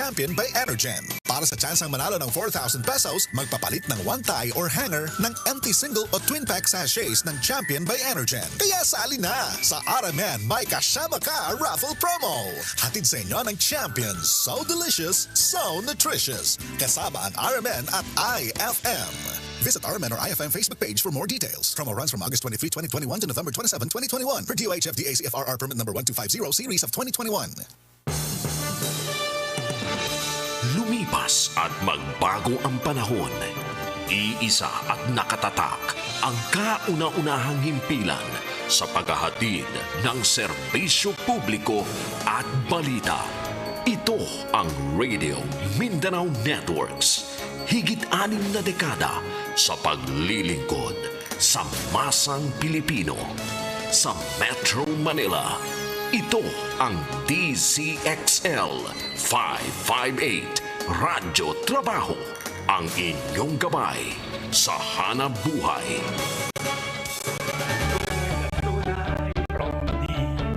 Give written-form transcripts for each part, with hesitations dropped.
Champion by Energen. Para sa tsansang manalo ng 4,000 pesos, magpapalit ng one tie or hanger ng empty single o twin pack sachets ng Champion by Energen. Kaya sali na sa RMN may kasama ka raffle promo. Hatid sa inyo ng Champion. So delicious, so nutritious. Kasama ang RMN at IFM. Visit RMN or IFM Facebook page for more details. Promo runs from August 23, 2021 to November 27, 2021 per DOH FDA CFRR permit number 1250 series of 2021. Lumipas at magbago ang panahon. Iisa at nakatatak ang kauna-unahang himpilan sa paghahatid ng serbisyo publiko at balita. Ito ang Radio Mindanao Networks. Higit 6 na dekada sa paglilingkod sa masang Pilipino. Sa Metro Manila, ito ang DZXL 558 Radyo Trabaho, ang inyong gabay sa hanap buhay.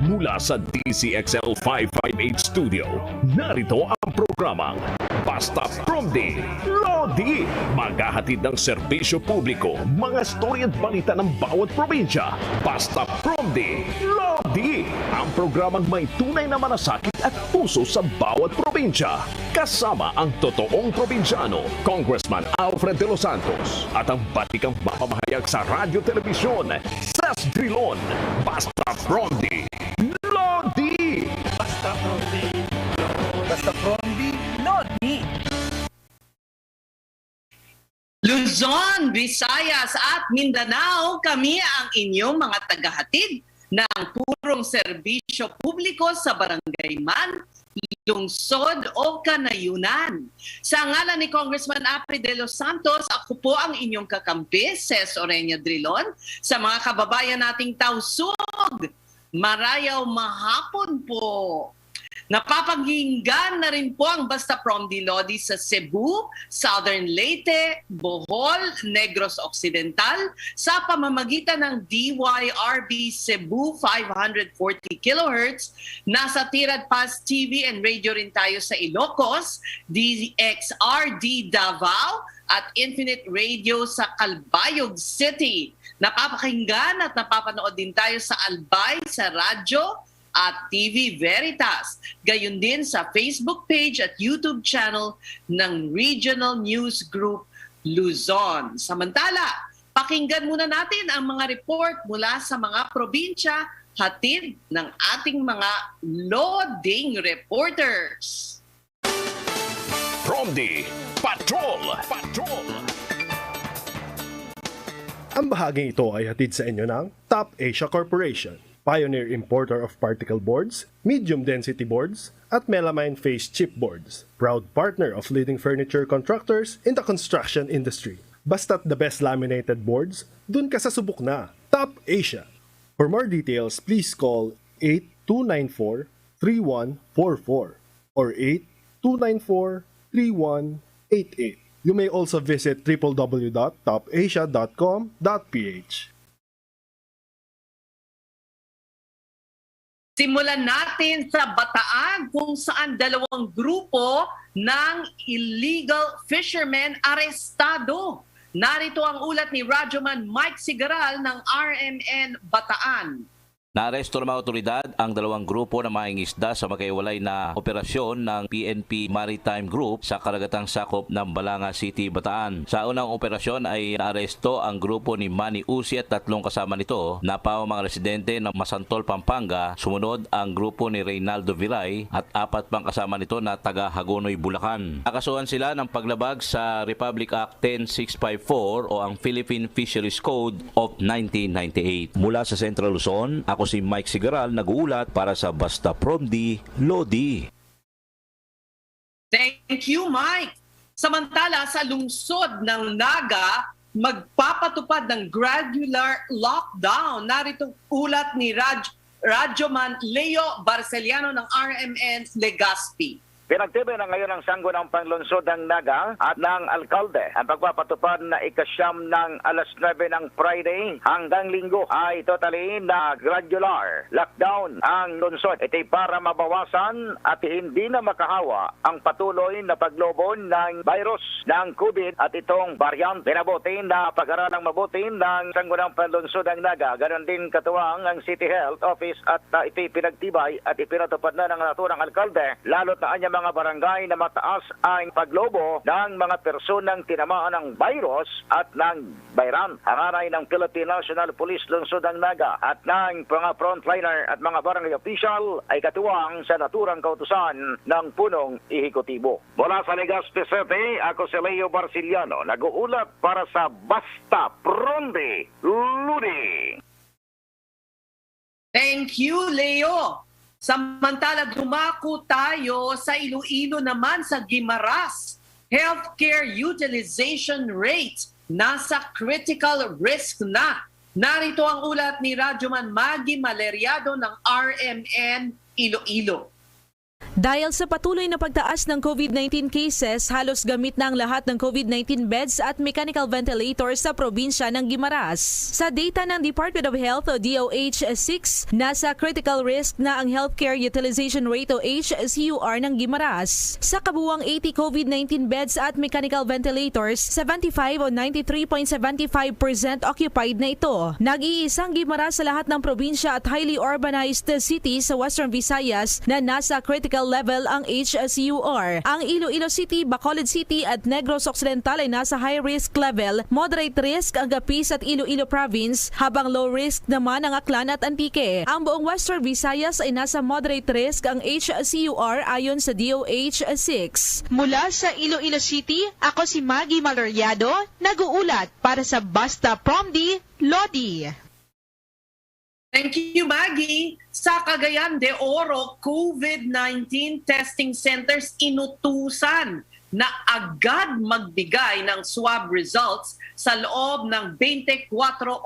Mula sa DZXL 558 Studio, narito ang programang Basta Promdi, Lodi. Maghahatid ng serbisyo publiko, mga storya at balita ng bawat probinsya. Basta Promdi, Lodi. Ang programang may tunay na malasakit at puso sa bawat probinsya. Kasama ang totoong probinsyano, Congressman Alfred De Los Santos. At ang batikang mapamahayag sa radyo, telebisyon, Ses Drilon. Basta Promdi, Lodi. Basta Promdi, Basta Promdi, Lodi. Luzon, Visayas at Mindanao, kami ang inyong mga tagahatid ng purong serbisyo publiko sa barangay man, lungsod o kanayunan. Sa ngalan ni Congressman Apri De Los Santos, ako po ang inyong kakampi, Ses Orenia Drilon. Sa mga kababayan nating tausug, marayaw mahapon po. Napapakinggan na rin po ang Basta Promdi Lodi sa Cebu, Southern Leyte, Bohol, Negros Occidental sa pamamagitan ng DYRB Cebu 540 kHz. Nasa Tirad Pass TV and radio rin tayo sa Ilocos, DXRD Davao at Infinite Radio sa Calbayog City. Napapakinggan at napapanood din tayo sa Albay sa radyo at TV Veritas. Gayon din sa Facebook page at YouTube channel ng Regional News Group Luzon. Samantala, pakinggan muna natin ang mga report mula sa mga probinsya, hatid ng ating mga loading reporters. Promdi Patrol! Ang bahaging ito ay hatid sa inyo ng Top Asia Corporation, pioneer importer of particle boards, medium density boards, at melamine face chipboards. Proud partner of leading furniture contractors in the construction industry. Basta't the best laminated boards, dun ka sa subok na. Top Asia. For more details, please call 8294-3144 or 8294-3188. You may also visit www.topasia.com.ph. Simulan natin sa Bataan kung saan 2 grupo ng illegal fishermen arestado. Narito ang ulat ni Radyoman Mike Sigaral ng RMN Bataan. Naaresto ng mga otoridad ang 2 grupo na mangingisda sa magkaiwalay na operasyon ng PNP Maritime Group sa karagatang sakop ng Balanga City, Bataan. Sa unang operasyon ay naaresto ang grupo ni Manny Usi at 3 kasama nito na mga residente ng Masantol, Pampanga. Sumunod ang grupo ni Reynaldo Viray at 4 pang kasama nito na taga Hagonoy, Bulacan. Nakasuhan sila ng paglabag sa Republic Act 10654 o ang Philippine Fisheries Code of 1998. Mula sa Central Luzon, ako si Mike Sigaral, nag-uulat para sa Basta Promdi Lodi. Thank you, Mike. Samantala, sa lungsod ng Naga, magpapatupad ng gradual lockdown. Narito ulat ni Radyoman Leo Barceliano ng RMN Legazpi. Pinagtibay na ngayon ng Sangguniang Panlungsod ng Naga at ng Alkalde ang pagpapatupad na ikasyam ng alas 9 ng Friday hanggang Linggo ay totally na gradual lockdown ang lungsod. Ito'y para mabawasan at hindi na makahawa ang patuloy na paglobon ng virus ng COVID at itong variant. Pinabuti na pag-aralang mabuti ng Sangguniang Panlungsod ng Naga. Ganon din katuwang ang City Health Office at ito'y pinagtibay at ipinatupad na ng naturang alkalde lalo't na anyang mga barangay na mataas ang paglobo ng mga personang tinamaan ng virus at ng bayran. Hangaray ng Philippine National Police Lungsod ng Naga at ng mga frontliner at mga barangay official ay katuwang sa naturang kautusan ng punong ehekutibo. Mula sa Legazpi City, ako si Leo Barciliano, nag-uulat para sa Basta Pronde Ludi. Thank you, Leo. Samantala, dumako tayo sa Iloilo naman sa Guimaras. Healthcare utilization rate nasa critical risk na. Narito ang ulat ni Radyoman Maggie Maleriado ng RMN Iloilo. Dahil sa patuloy na pagtaas ng COVID-19 cases, halos gamit na ang lahat ng COVID-19 beds at mechanical ventilators sa probinsya ng Guimaras. Sa data ng Department of Health o DOH-6, nasa critical risk na ang Healthcare Utilization Rate o HCUR ng Guimaras. Sa kabuuang 80 COVID-19 beds at mechanical ventilators, 75 o 93.75% occupied na ito. Nag-iisang Guimaras sa lahat ng probinsya at highly urbanized cities sa Western Visayas na nasa critical level ang HCUR. Ang Iloilo City, Bacolod City at Negros Occidental ay nasa high risk level, moderate risk ang Gapis at Iloilo Province, habang low risk naman ang Aklan at Antique. Ang buong Western Visayas ay nasa moderate risk ang HCUR ayon sa DOH-6. Mula sa Iloilo City, ako si Maggie Maleriado, nag-uulat para sa Basta Promdi Lodi. Thank you, Maggie. Sa Cagayan de Oro, COVID-19 testing centers inutusan na agad magbigay ng swab results sa loob ng 24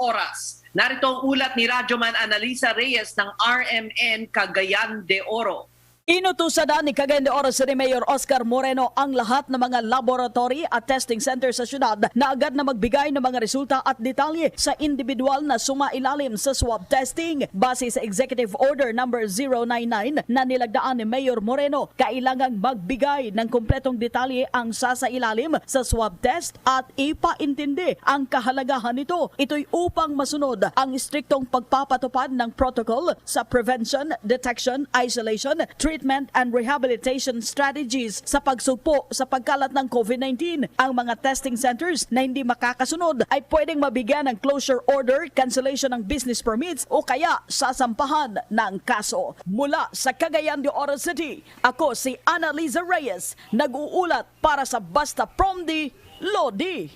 oras. Narito ang ulat ni Radyoman Analisa Reyes ng RMN Cagayan de Oro. Inutusan na ni Cagayan de Oro City Mayor Oscar Moreno ang lahat ng mga laboratory at testing center sa syudad na agad na magbigay ng mga resulta at detalye sa individual na sumailalim sa swab testing. Base sa Executive Order No. 099 na nilagdaan ni Mayor Moreno, kailangang magbigay ng kumpletong detalye ang sasailalim sa swab test at ipaintindi ang kahalagahan nito. Ito'y upang masunod ang istriktong pagpapatupad ng protocol sa prevention, detection, isolation, treatment and rehabilitation strategies sa pagsugpo sa pagkalat ng COVID-19. Ang mga testing centers na hindi makakasunod ay pwedeng mabigyan ng closure order, cancellation ng business permits o kaya sasampahan ng kaso. Mula sa Cagayan de Oro City, ako si Annalisa Reyes, nag-uulat para sa Basta Promdi Lodi.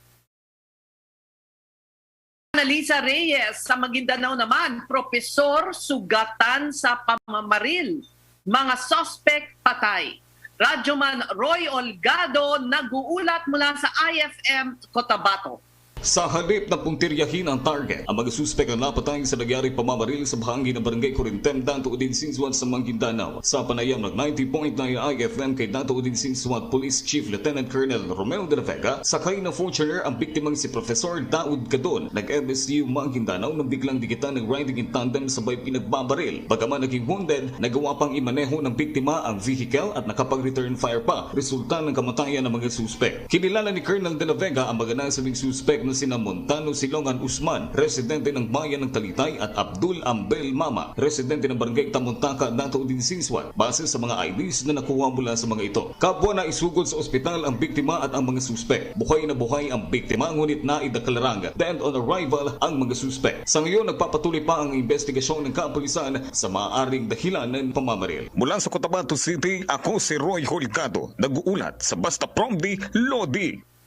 Analisa Reyes, sa Maguindanao naman, Profesor sugatan sa pamamaril. Mga suspect patay. Radyoman Roy Olgado nag-uulat mula sa IFM Cotabato. Sa halip na puntiryahin ang target, ang mga suspek ang napatay sa nagyari pamamaril sa bahagi ng Barangay Corintem, Datuudin Sinsuat sa Maguindanao. Sa panayam ng 90.9 IFM kay Datuudin Sinsuat Police Chief Lieutenant Colonel Romel de la Vega, sakay ng Fortuner ang biktimang si Professor Daud Gadon, nag-MSU Maguindanao nang biglang dikitan ng riding in tandem sabay pinagbabaril. Bagaman naging wounded, nagawa pang imaneho ng biktima ang vehicle at nakapag-return fire pa, resulta ng kamatayan ng mga suspek. Kinilala ni Colonel de la Vega ang mga nasabing suspek na sina Montano Silongan Usman, residente ng bayan ng Talitay, at Abdul Ambel Mama, residente ng Barangay Tamuntaka, Datuudin Sinsuat, base sa mga IDs na nakuha mula sa mga ito. Kapwa na isugod sa ospital ang biktima at ang mga suspek. Buhay na buhay ang biktima, ngunit naidekalarang dead on arrival ang mga suspek. Sa ngayon, nagpapatuloy pa ang investigasyon ng kapulisan sa maaaring dahilan ng pamamaril. Mula sa Cotabato City, ako si Roy Holgado, nag-uulat sa Basta Promdi Lodi.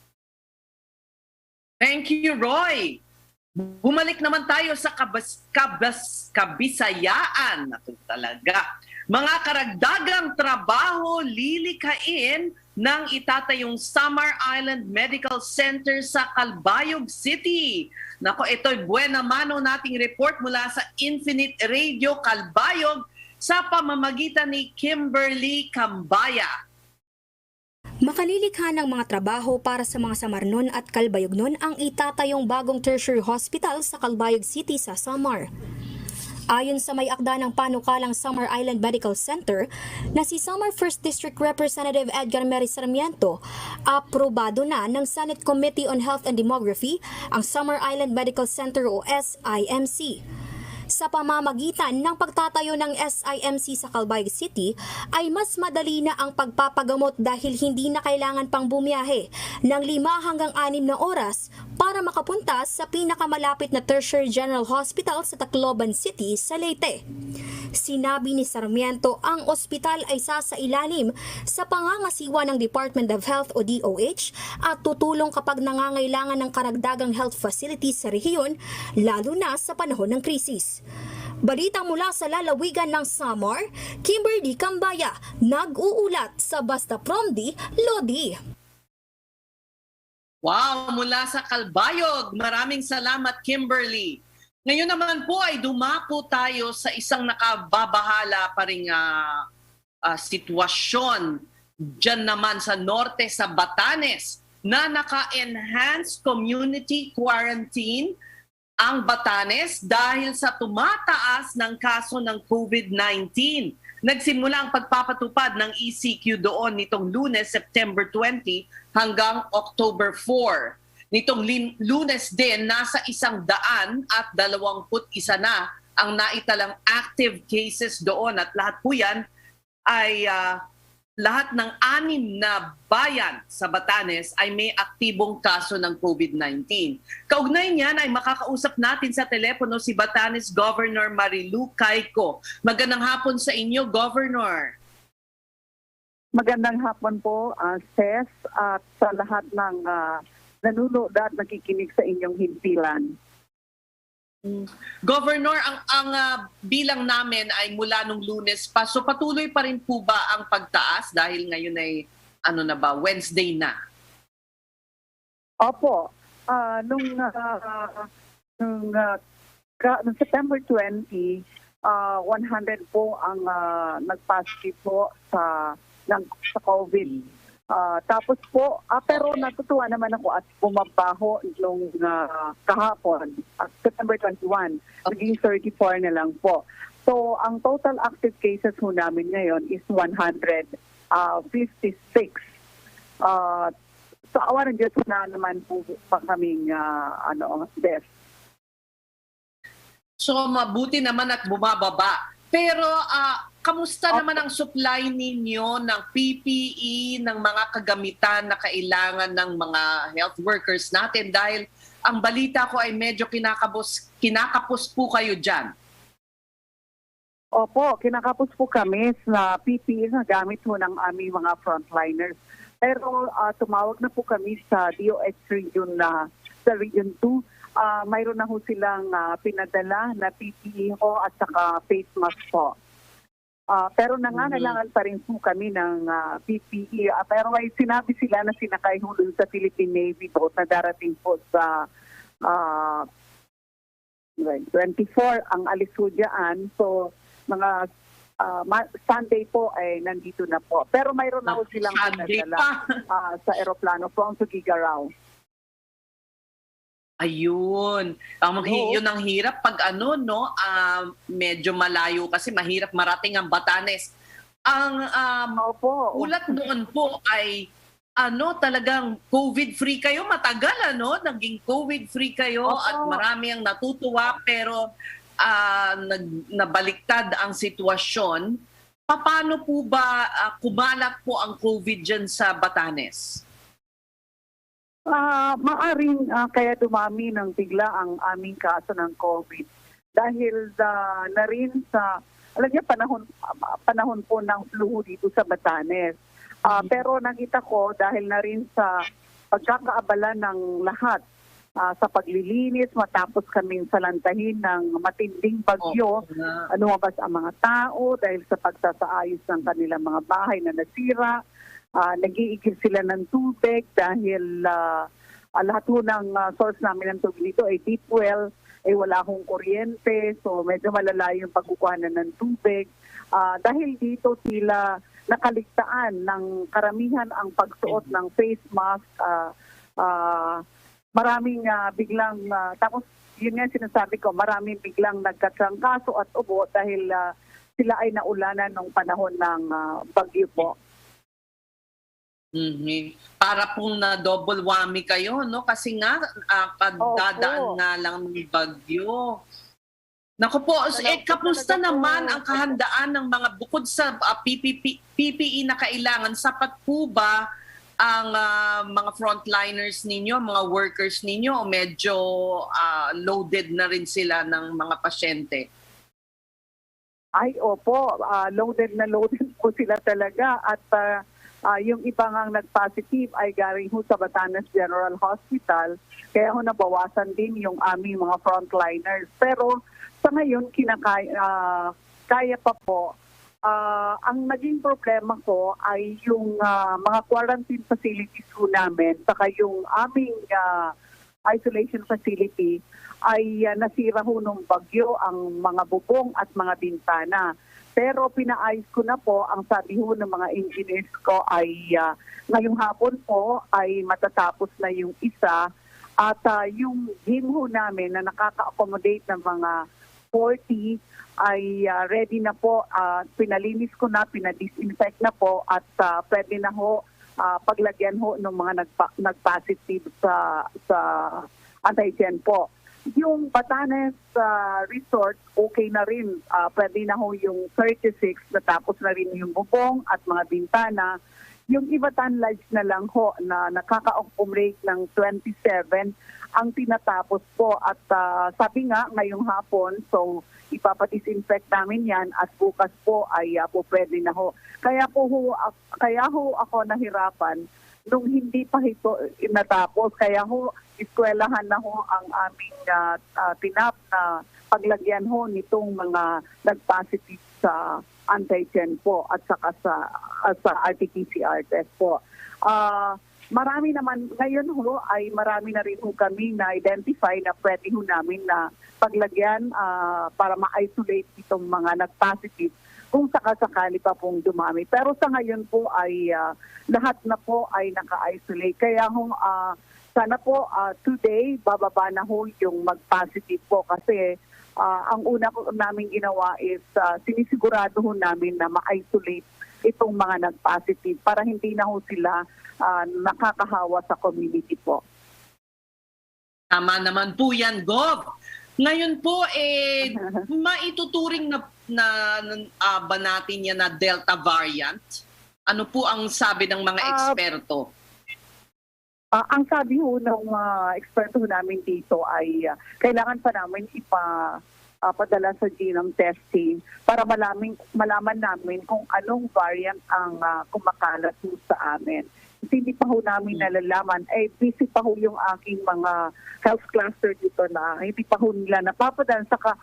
Thank you, Roy. Bumalik naman tayo sa kabisayaan. Ito talaga. Mga karagdagang trabaho lilikhain ng itatayong Samar Island Medical Center sa Calbayog City. Nako, ito'y buena mano nating report mula sa Infinite Radio Calbayog sa pamamagitan ni Kimberly Cambaya. Makalilikha ng mga trabaho para sa mga Samarnon at Calbayognon ang itatayong bagong tertiary hospital sa Calbayog City sa Samar. Ayon sa may akda ng panukalang Samar Island Medical Center na si Samar 1st District Representative Edgar Mary Sarmiento, aprobado na ng Senate Committee on Health and Demography ang Samar Island Medical Center o SIMC. Sa pamamagitan ng pagtatayo ng SIMC sa Calbayog City ay mas madali na ang pagpapagamot dahil hindi na kailangan pang bumiyahe ng 5 hanggang 6 na oras para makapunta sa pinakamalapit na Tertiary General Hospital sa Tacloban City sa Leyte. Sinabi ni Sarmiento ang ospital ay sasailalim sa pangangasiwa ng Department of Health o DOH at tutulong kapag nangangailangan ng karagdagang health facilities sa rehiyon, lalo na sa panahon ng krisis. Balita mula sa lalawigan ng Samar, Kimberly Cambaya, nag-uulat sa Basta Promdi, Lodi. Wow, mula sa Calbayog. Maraming salamat, Kimberly. Ngayon naman po ay dumapo tayo sa isang nakababahala pa ring sitwasyon dyan naman sa norte sa Batanes na naka-enhanced community quarantine ang Batanes dahil sa tumataas ng kaso ng COVID-19. Nagsimula ang pagpapatupad ng ECQ doon nitong Lunes, September 20 hanggang October 4. Nitong Lunes din, nasa 121 na ang naitalang active cases doon at lahat po yan ay lahat ng 6 na bayan sa Batanes ay may aktibong kaso ng COVID-19. Kaugnay niyan ay makakausap natin sa telepono si Batanes Governor Marilu Cayco. Magandang hapon sa inyo, Governor. Magandang hapon po, Ses, at sa lahat ng nanunood at nakikinig sa inyong himpilan. Governor, ang bilang namin ay mula nung Lunes pa. So patuloy pa rin po ba ang pagtaas dahil ngayon ay Wednesday na? Opo. Nung September 20, 100 po ang nag-positive po sa COVID. Tapos po, pero natutuwa naman ako at bumabaho nung kahapon, September 21, naging 34 na lang po. So, ang total active cases po namin ngayon is 156. Sa awa ng Diyos na naman po pa kaming death. So, mabuti naman at bumababa. Pero, kamusta naman ang supply ninyo ng PPE, ng mga kagamitan na kailangan ng mga health workers natin? Dahil ang balita ko ay medyo kinakapos po kayo dyan. Opo, kinakapos po kami sa PPE na gamit po ng aming mga frontliners. Pero tumawag na po kami sa DOH region sa Region 2. Mayroon na po silang pinadala na PPE at saka face mask po. Pero nangangailangan pa rin po kami ng PPE. Pero ay sinabi sila na sinakay hulun sa Philippine Navy boat na darating po sa 24 ang alis po dyan. So mga Sunday po ay nandito na po. Pero mayroon na po silang pinadala sa aeroplano from Tugigaraw. Ayun. Yun ang hirap pag medyo malayo kasi mahirap marating ang Batanes. Ang ulat doon po ay talagang COVID-free kayo. Matagal naging COVID-free kayo at marami ang natutuwa pero nabaliktad ang sitwasyon. Paano po ba kumalat po ang COVID dyan sa Batanes? Maaring kaya dumami ng bigla ang aming kaso ng COVID dahil na rin sa panahon po ng flu dito sa Batanes. Pero nakita ko dahil na rin sa pagkakaabala ng lahat sa paglilinis matapos kaming salantahin ng matinding bagyo, lumabas ang mga tao dahil sa pagsasaayos ng kanilang mga bahay na nasira. Nag-iigib sila ng tubig dahil lahat ng source namin ng tubig dito ay deep well, wala akong kuryente, so medyo malala yung pagkukuhanan ng tubig. Dahil dito sila nakaligtaan ng karamihan ang pagsuot ng face mask. Maraming biglang, tapos yun nga sinasabi ko, maraming biglang nagkatrangkaso at ubo dahil sila ay naulanan ng panahon ng bagyo po. Para pong na double whammy kayo, no? Kasi nga, kadadaan nga lang ng bagyo. Naku po, kapusta naman ang kahandaan ng mga bukod sa PPE na kailangan? Sapat po ba ang mga frontliners ninyo, mga workers ninyo, o medyo loaded na rin sila ng mga pasyente? Ay, opo, loaded na loaded po sila talaga. At yung iba nga nag-positive ay galing ho sa Batanes General Hospital. Kaya ho nabawasan din yung aming mga frontliners. Pero sa ngayon, kaya pa po. Ang naging problema ko ay yung mga quarantine facilities ho namin, saka yung aming isolation facility ay nasira ho nung bagyo ang mga bubong at mga bintana. Pero pinaayos ko na po, ang sabi ho ng mga engineers ko ay ngayong hapon po ay matatapos na yung isa. At yung gym ho namin na nakaka-accommodate ng mga 40 ay ready na po. Pinalinis ko na, pinadisinfect na po at pwede na ho paglagyan ho ng mga nag-positive sa antigen po. Yung Batanes Resort, okay na rin. Pwede na ho yung 36, natapos na rin yung bubong at mga bintana. Yung Ivatan Lodge na lang ho na nakaka-accommodate ng 27 ang tinatapos po. At sabi nga ngayong hapon, so ipapadisinfect namin yan at bukas po ay po pwede na ho. Kaya ho ako nahirapan nung hindi pa ito natapos. Kaya ho, eskwelahan na ho ang aming tinap na paglagyan ho nitong mga nag-positive sa antigen po at saka sa RT-PCR test po. Marami naman, ngayon ho ay marami na rin ho kami na-identify na pwede ho namin na paglagyan para ma-isolate itong mga nag-positive kung sakasakali pa pong dumami. Pero sa ngayon po ay lahat na po ay naka-isolate. Kaya ho, sana po today bababa na ho yung mag-positive po kasi ang una ko namin ginawa is sinisigurado ho namin na ma-isolate itong mga nag-positive para hindi na ho sila nakakahawa sa community po. Tama naman po yan, Gov. Ngayon po, maituturing na ba natin yan na Delta variant? Ano po ang sabi ng mga eksperto? Ang sabi ho ng eksperto namin dito ay kailangan pa namin ipapadala sa genome testing para malaman namin kung anong variant ang kumakalat ho sa amin. Hindi pa ho namin nalalaman. Busy pa ho yung aking mga health cluster dito na hindi pa ho nila napapadala. Saka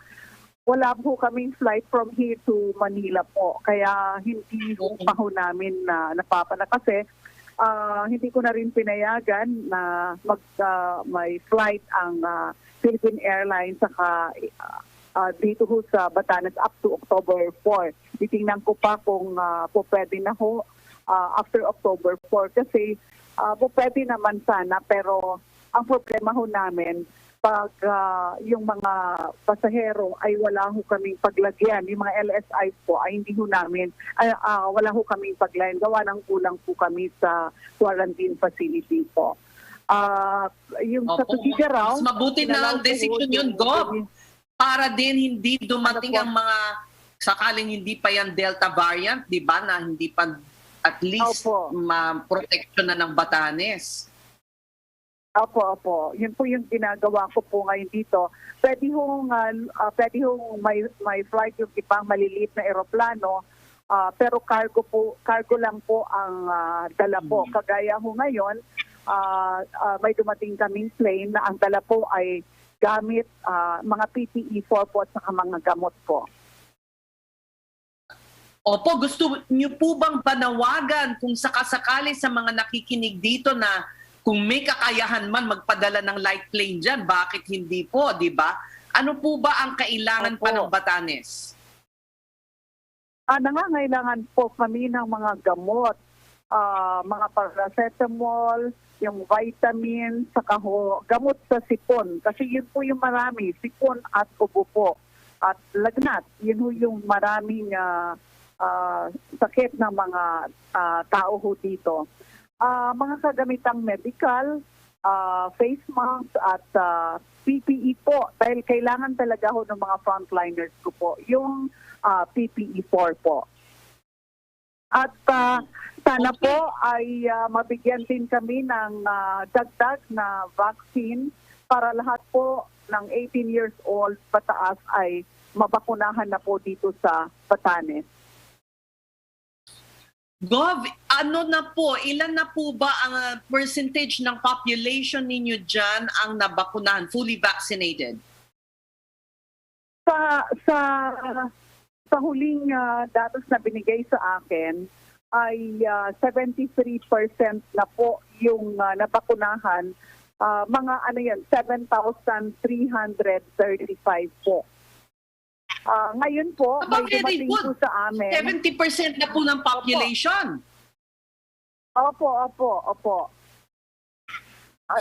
wala po kaming flight from here to Manila po. Kaya hindi ho pa ho namin napapadala. Kasi hindi ko na rin pinayagan na may flight ang Philippine Airlines saka dito ho sa Batanes up to October 4. Titingnan ko pa kung po pwede na ho after October 4 kasi po pwede naman sana pero ang problema ho namin pag yung mga pasahero ay wala ho kaming paglagyan, yung mga LSIs po ay hindi ho namin, wala ho kaming paglagyan, gawa ng kulang po kami sa quarantine facility po. Yung sa Tugiga raw, mabuti na ang decision yun, Gov, para din hindi dumating ang mga sakaling hindi pa yan Delta variant, di ba, na hindi pa at least ma-protection na ng Batanes. Opo. Yun po yung ginagawa ko po ngayon dito. Pwede hong may flight yung ibang maliliit na eroplano, pero cargo lang po ang dala po. Kagaya ho ngayon, may dumating kaming plane na ang dala po ay gamit mga PPE po at saka mga gamot po. Opo, gusto niyo po bang panawagan kung sakasakali sa mga nakikinig dito na kung may kakayahan man magpadala ng light plane dyan, bakit hindi po, di ba? Ano po ba ang kailangan pa ng Batanes? nangangailangan po kami ng mga gamot, mga paracetamol, yung vitamin, saka gamot sa sipon. Kasi yun po yung marami, sipon at ubo po. At lagnat, yun po yung maraming sakit ng mga tao ho dito. Mga kagamitang medical, face masks at PPE po. Dahil kailangan talaga ho ng mga frontliners ko po. Yung PPE4 po. At sana po ay mabigyan din kami ng dagdag na vaccine para lahat po ng 18 years old pataas ay mabakunahan na po dito sa Batanes. Gov, ilan na po ba ang percentage ng population ninyo dyan ang nabakunahan, fully vaccinated? Sa huling datos na binigay sa akin ay 73% na po yung nabakunahan. Mga 7,335 po. Ngayon po, may dumating po sa amin. 70% na po ng population. Opo.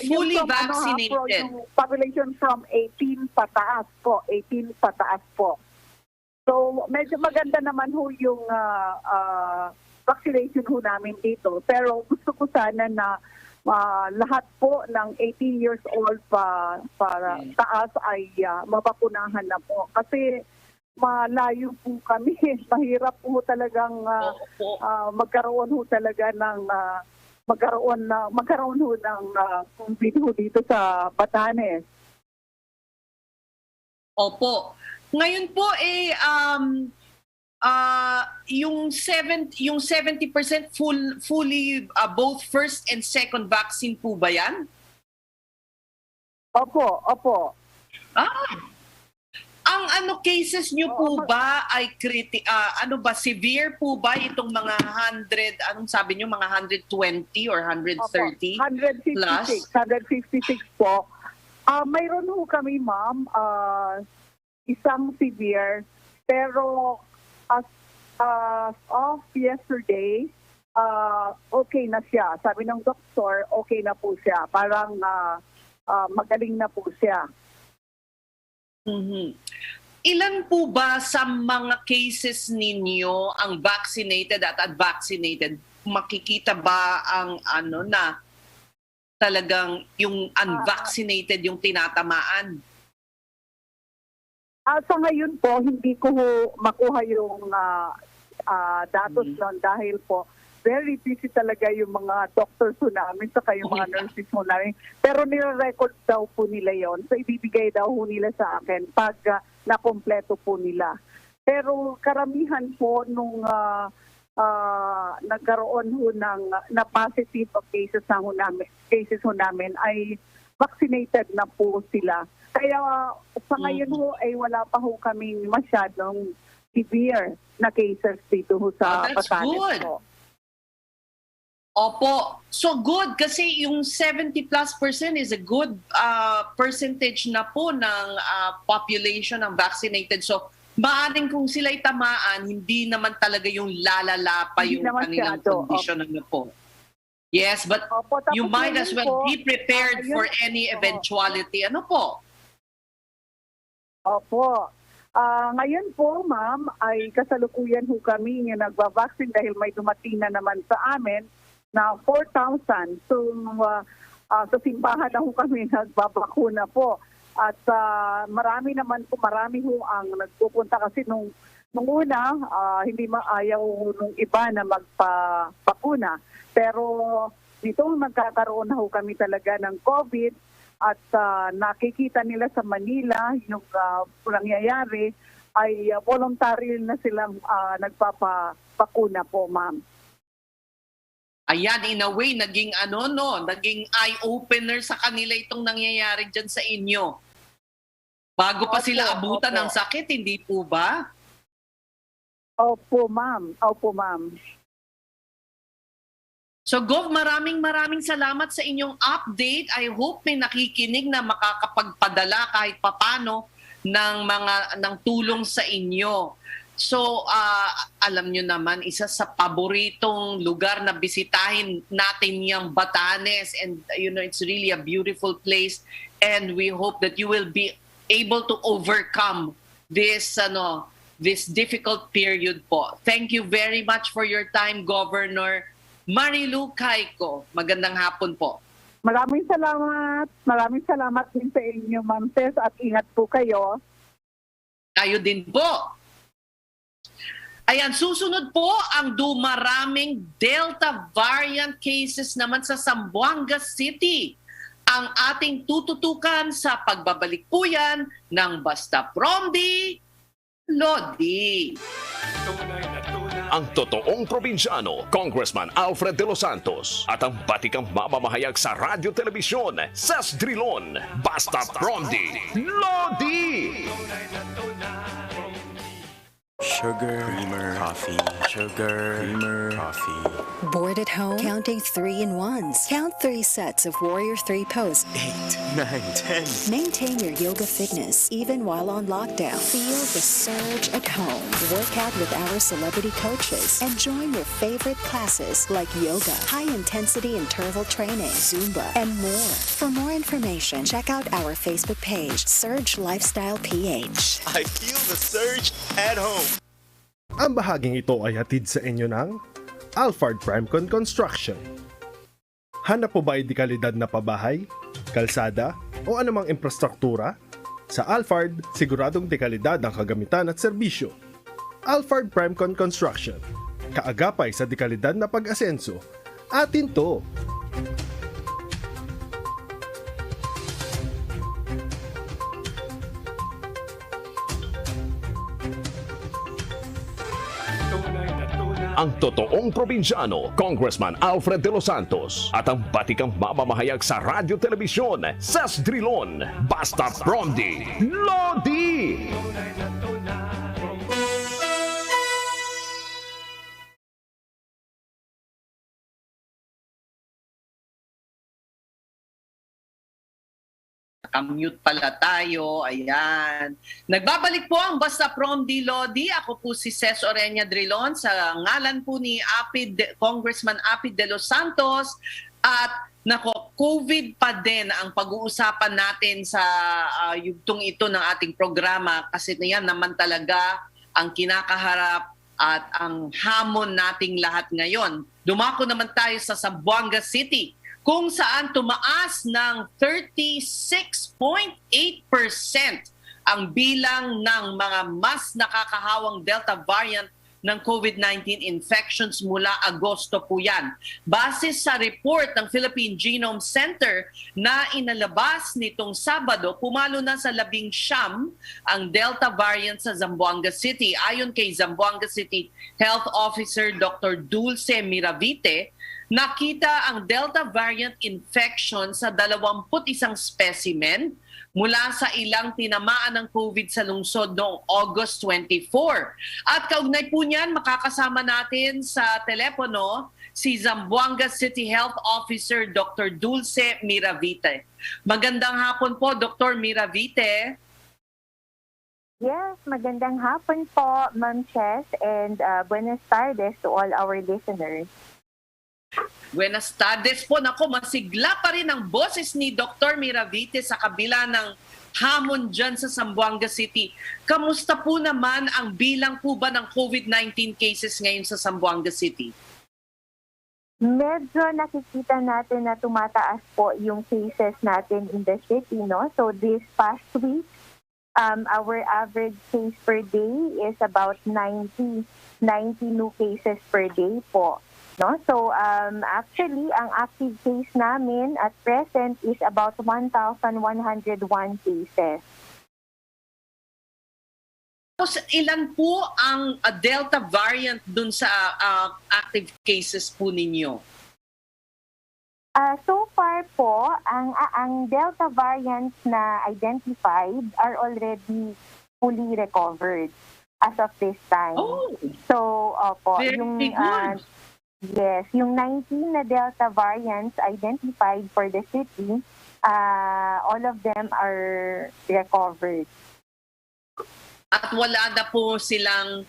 Fully vaccinated. Yung population from 18 pataas po. 18 pataas po. So, medyo maganda naman ho yung vaccination ho namin dito. Pero gusto ko sana na lahat po ng 18 years old para taas ay mabakunahan na po. Kasi malayo po kami. Mahirap po talagang magkaroon ho talaga ng magkaroon ho ng COVID ho dito sa Batanes. Opo. Ngayon po yung 70% fully both first and second vaccine po ba yan? Opo. Ang cases nyo po ba ay severe po ba itong mga 100, anong sabi nyo, mga 120 or 130 plus? 156 po. Mayroon ho kami, ma'am, isang severe, pero as of yesterday, okay na siya. Sabi ng doktor, okay na po siya. Parang magaling na po siya. Mm-hmm. Ilan po ba sa mga cases ninyo ang vaccinated at unvaccinated? Makikita ba ang talagang yung unvaccinated yung tinatamaan? Sa ngayon po, hindi ko makuha yung datos nun dahil po very busy talaga yung mga doctors po namin saka yung mga nurses po namin. Pero nire-record daw po nila yon. So ibibigay daw po nila sa akin pag nakompleto po nila. Pero karamihan po nung nagkaroon ho na positive cases namin ay vaccinated na po sila. Kaya sa ngayon ho ay wala pa ho kaming masyadong severe na cases dito ho sa Batanes po. Opo. So good kasi yung 70+% is a good percentage na po ng population ng vaccinated. So maaring kung sila'y tamaan, hindi naman talaga yung lalala pa yung kanilang condition po. Yes, but you might as well be prepared for any eventuality. Ano po? Opo. Ngayon po, ma'am, ay kasalukuyan ho kami yung nagba-vaccine dahil may dumating na naman sa amin na 4,000. So, sa simbahan na ho kami nagbabakuna po. At marami ho ang nagpupunta kasi nung una, hindi maayaw nung iba na magpabakuna. Pero dito magkakaroon na ho kami talaga ng COVID at nakikita nila sa Manila yung nangyayari ay voluntary na silang nagpapabakuna po, ma'am. Ayan, in a way, naging naging eye-opener sa kanila itong nangyayari dyan sa inyo. Bago pa sila abutan ng sakit, hindi po ba? Opo, ma'am. So, Gov, maraming salamat sa inyong update. I hope may nakikinig na makakapagpadala kahit papano ng tulong sa inyo. So, alam nyo naman, isa sa paboritong lugar na bisitahin natin yung Batanes. And, it's really a beautiful place. And we hope that you will be able to overcome this, this difficult period po. Thank you very much for your time, Governor Marilu Cayco. Magandang hapon po. Maraming salamat. Maraming salamat din sa inyo, Ma'am Tess, at ingat po kayo. Kayo din po. Ayan, susunod po ang dumaraming Delta variant cases naman sa Zamboanga City. Ang ating tututukan sa pagbabalik po yan ng Basta Promdi, Lodi. Ang totoong probinsyano, Congressman Alfred De Los Santos at ang batikang mamamahayag sa radyo telebisyon, Sas Drilon, Basta Promdi, Lodi! Sugar, creamer, coffee. Sugar, creamer, coffee. Bored at home? Counting 3-in-1s. Count 3 sets of Warrior 3 pose. 8, 9, 10. Maintain your yoga fitness even while on lockdown. Feel the surge at home. Work out with our celebrity coaches and join your favorite classes like yoga, high-intensity interval training, Zumba, and more. For more information, check out our Facebook page, Surge Lifestyle PH. I feel the surge at home. Ang bahaging ito ay hatid sa inyo ng Alphard Primecon Construction. Hanap po ba ay dekalidad na pabahay, kalsada o anumang infrastruktura? Sa Alphard, siguradong dekalidad ang kagamitan at serbisyo. Alphard Primecon Construction. Kaagapay sa dekalidad na pag-asenso. Atin to! Ang totoong probinsyano, Congressman Alfred De Los Santos at ang batikang mamamahayag sa radyo telebisyon, Sas Drilon, Basta Promdi, Lodi! Mute pala tayo. Ayan. Nagbabalik po ang Basta Promdi, Lodi. Ako po si Ces Orenia Drilon sa ngalan po ni Congressman Apid De Los Santos. At COVID pa din ang pag-uusapan natin sa yugtong ito ng ating programa kasi yan naman talaga ang kinakaharap at ang hamon nating lahat ngayon. Dumako naman tayo sa Zamboanga City kung saan tumaas ng 36.8% ang bilang ng mga mas nakakahawang Delta variant ng COVID-19 infections mula Agosto po yan. Base sa report ng Philippine Genome Center na inalabas nitong Sabado, pumalo na sa 19 ang Delta variant sa Zamboanga City. Ayon kay Zamboanga City Health Officer Dr. Dulce Miravite, nakita ang Delta variant infection sa 21 specimen mula sa ilang tinamaan ng COVID sa lungsod noong August 24. At kaugnay po niyan, makakasama natin sa telepono si Zamboanga City Health Officer Dr. Dulce Miravite. Magandang hapon po, Dr. Miravite. Yes, magandang hapon po, Ma'am Ches, and buenas tardes to all our listeners. Buenas tardes po. Nako, masigla pa rin ang boses ni Dr. Miravite sa kabila ng hamon dyan sa Zamboanga City. Kamusta po naman ang bilang po ba ng COVID-19 cases ngayon sa Zamboanga City? Medyo nakikita natin na tumataas po yung cases natin in the city, no? So this past week, our average case per day is about 90 new cases per day po. No? So actually, ang active case namin at present is about 1,101 cases. Ilan po ang Delta variant dun sa active cases po ninyo? So far po, ang Delta variants na identified are already fully recovered as of this time. Oh, so, very good. Yes, yung 19 na Delta variants identified for the city, all of them are recovered. At wala na po silang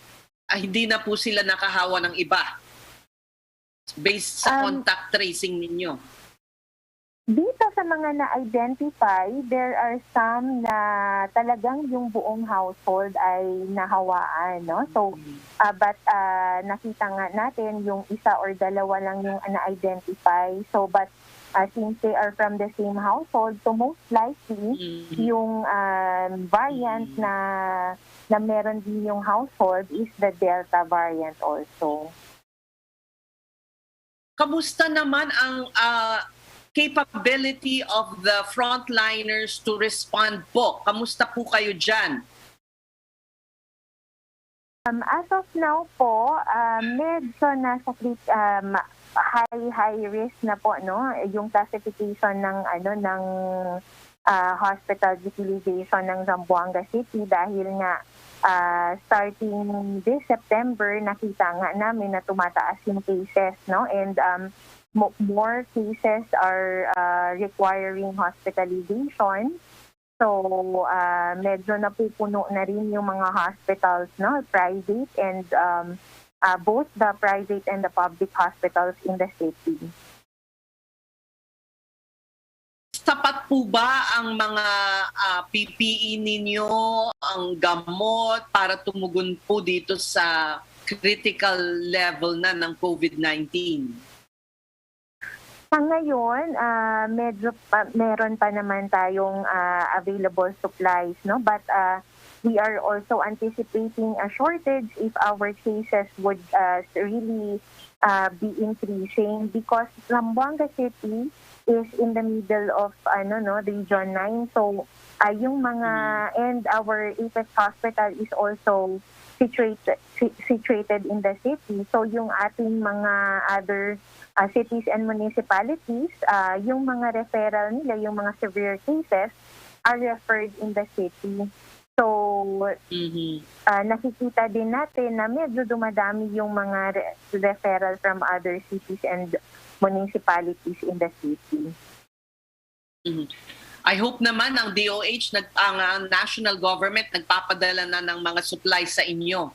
hindi na po sila nakahawa ng iba based sa contact tracing ninyo? Dito sa mga na-identify, there are some na talagang yung buong household ay nahawaan, no? So, but nakita nga natin yung isa or dalawa lang yung na-identify. So, but since they are from the same household, so most likely yung variant na meron din yung household is the Delta variant also. Kamusta naman ang capability of the frontliners to respond po? Kamusta po kayo dyan? As of now po, medyo nasa high risk na po, no, yung classification ng hospital utilization ng Zamboanga City dahil nga starting this September nakita nga namin na tumataas yung cases, no, and more cases are requiring hospitalization. So, medyo napupuno na rin yung mga hospitals, no, private and both the private and the public hospitals in the city. Sapat po ba ang mga PPE ninyo, ang gamot para tumugon po dito sa critical level na ng COVID-19? Ngayon, medyo meron pa naman tayong available supplies, no? But we are also anticipating a shortage if our cases would really be increasing because Zamboanga City is in the middle of Region 9. So yung mga and our Apex Hospital is also situated in the city. So yung ating mga other cities and municipalities, yung mga referral nila, yung mga severe cases are referred in the city. So, nakikita din natin na medyo dumadami yung mga referral from other cities and municipalities in the city. I hope naman ang DOH, ang national government, nagpapadala na ng mga supplies sa inyo.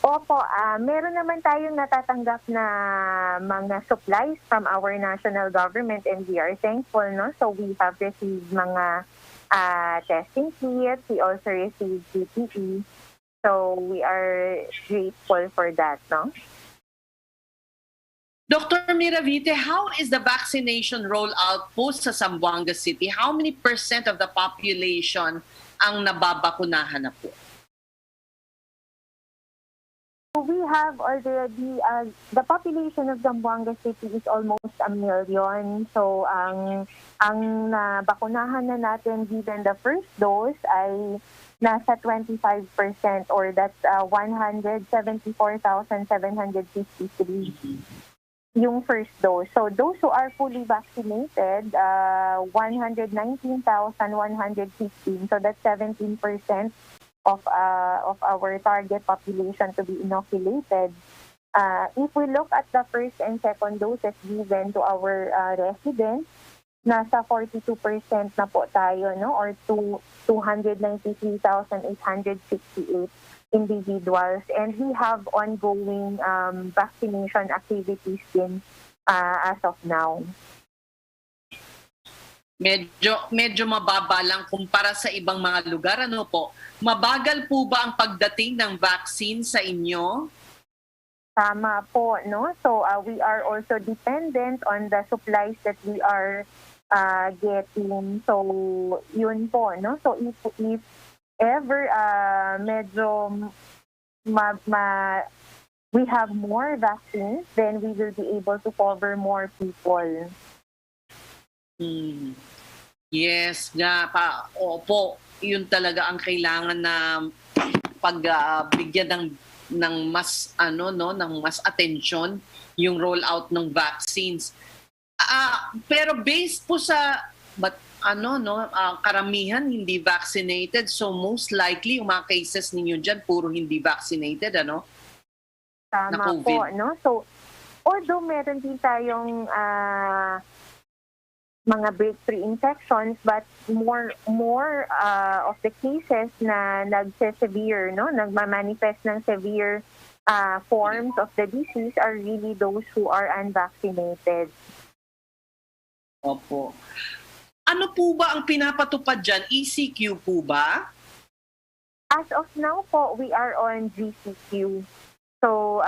Opo, meron naman tayong natatanggap na mga supplies from our national government and we are thankful, no? So we have received mga testing kits, we also received PPE. So we are grateful for that, no? Dr. Miravite, how is the vaccination rollout po sa Zamboanga City? How many % of the population ang nababakunahan na po? We have already, the population of Zamboanga City is almost 1 million. So, ang nabakunahan na natin given the first dose ay nasa 25% or that's 174,753 yung first dose. So, those who are fully vaccinated, 119,115. So, that's 17% of our target population to be inoculated. If we look at the first and second doses given to our residents, nasa 42% na po tayo, no? Or 293,868 individuals. And we have ongoing vaccination activities din as of now. Medyo mababa lang kumpara sa ibang mga lugar, ano po? Mabagal po ba ang pagdating ng vaccine sa inyo? Tama po, no? So we are also dependent on the supplies that we are getting. So yun po, no? So if ever medyo we have more vaccines, then we will be able to cover more people. Yes, opo, yun talaga ang kailangan na pagbigyan ng mas ng mas atensyon yung rollout ng vaccines. Pero based po sa karamihan hindi vaccinated, so most likely yung mga cases ninyo diyan puro hindi vaccinated, ano? Tama po, no? So although meron din tayong mga breakthrough infections, but more of the cases na nagse-severe, no, nagma-manifest ng severe forms of the disease are really those who are unvaccinated. Opo. Ano po ba ang pinapatupad dyan? ECQ po ba? As of now po, we are on GCQ. So,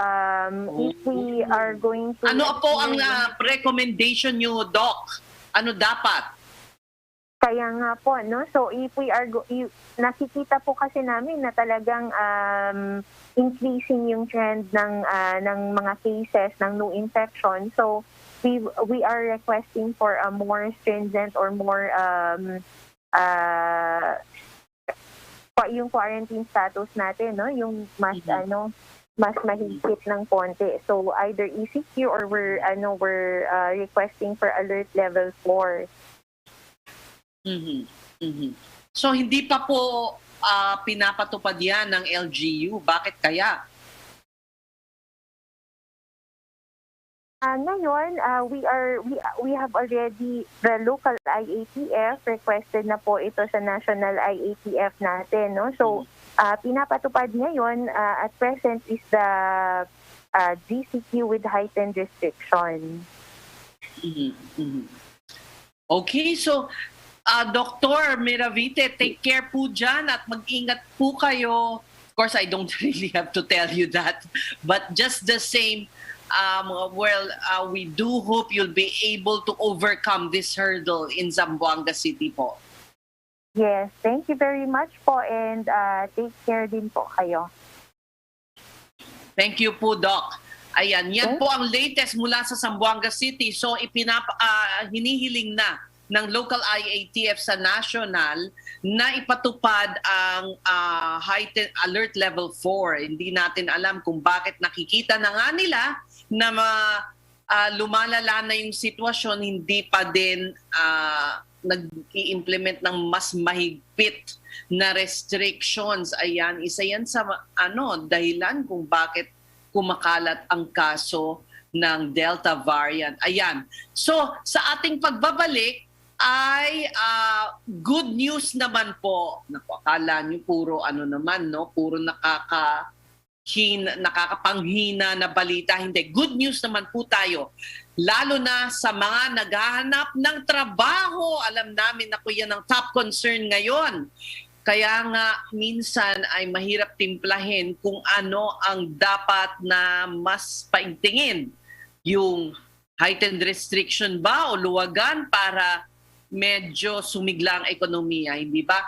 if we are going to... Ano po ang recommendation nyo, Doc? Ano dapat? Kaya nga po, no? So, if we are... nakikita po kasi namin na talagang increasing yung trend ng mga cases ng new infection. So, we are requesting for a more stringent or more yung quarantine status natin, no? Yung mas mas mahigpit ng konti. So either ECQ or we're requesting for alert level 4. So hindi pa po pinapatupad yan ng LGU. Bakit kaya? Ngayon, we have already, the local IATF requested na po ito sa national IATF natin, no? So pinapatupad ngayon at present is the GCQ with heightened restriction. Okay, so Dr. Miravite, take care po dyan at mag-ingat po kayo. Of course, I don't really have to tell you that, but just the same, we do hope you'll be able to overcome this hurdle in Zamboanga City po. Yes, thank you very much po and take care din po kayo. Thank you po, Doc. Ayan, yan po ang latest mula sa Zamboanga City. So hinihiling na ng local IATF sa national na ipatupad ang heightened alert level 4. Hindi natin alam kung bakit nakikita na nga nila na lumalala na yung sitwasyon, hindi pa din nag-i-implement ng mas mahigpit na restrictions. Ayan, isa yan sa dahilan kung bakit kumakalat ang kaso ng Delta variant. Ayan. So, sa ating pagbabalik ay good news naman po. Naku, akala nyo puro puro nakakapanghina na balita. Hindi. Good news naman po tayo. Lalo na sa mga naghahanap ng trabaho. Alam namin na yan ang top concern ngayon. Kaya nga minsan ay mahirap timplahin kung ano ang dapat na mas paigtingin. Yung heightened restriction ba o luwagan para medyo sumigla ang ekonomiya, hindi ba?